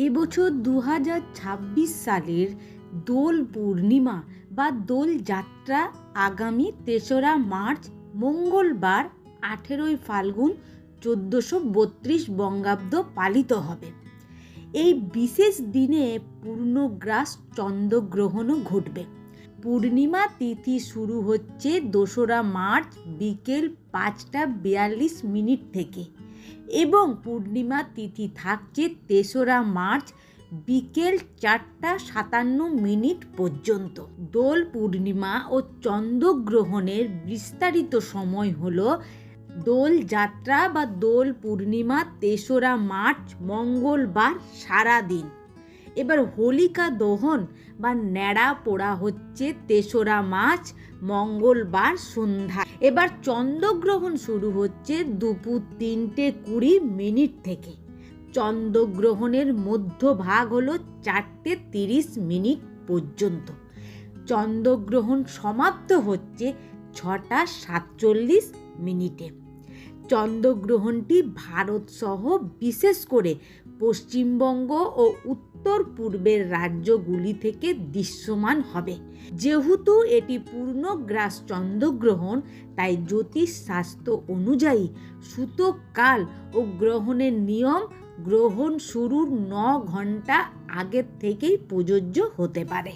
এবছর 2026 সালের দোল পূর্ণিমা বা দোল যাত্রা আগামী 3রা মার্চ মঙ্গলবার 18ই ফাল্গুন 1432 বঙ্গাব্দ পালিত হবে। এই বিশেষ দিনে পূর্ণগ্রাস চন্দ্রগ্রহণও ঘটবে। পূর্ণিমা তিথি শুরু হচ্ছে 2রা মার্চ বিকেল 5:42 থেকে এবং পূর্ণিমা তিথি থাকছে 3রা মার্চ বিকেল 4:57 পর্যন্ত। দোল পূর্ণিমা ও চন্দ্রগ্রহণের বিস্তারিত সময় হলো দোল যাত্রা বা দোল পূর্ণিমা 3রা মার্চ মঙ্গলবার সারাদিন। এবার হোলিকা দহন বা ন্যাড়া পোড়া হচ্ছে 3রা মার্চ মঙ্গলবার সন্ধ্যা। এবার চন্দ্রগ্রহণ শুরু হচ্ছে দুপুর 3:20 থেকে। চন্দ্রগ্রহণের মধ্যভাগ হলো 4:30 পর্যন্ত। চন্দ্রগ্রহণ সমাপ্ত হচ্ছে 6:47। চন্দ্রগ্রহণটি ভারত সহ বিশেষ করে পশ্চিমবঙ্গ ও উত্তর পূর্বের রাজ্যগুলি থেকে দৃশ্যমান হবে। যেহেতু এটি পূর্ণগ্রাস চন্দ্রগ্রহণ, তাই জ্যোতিষশাস্ত্র অনুযায়ী সূতককাল ও গ্রহণের নিয়ম গ্রহণ শুরুর 9 ঘন্টা আগের থেকেই প্রযোজ্য হতে পারে।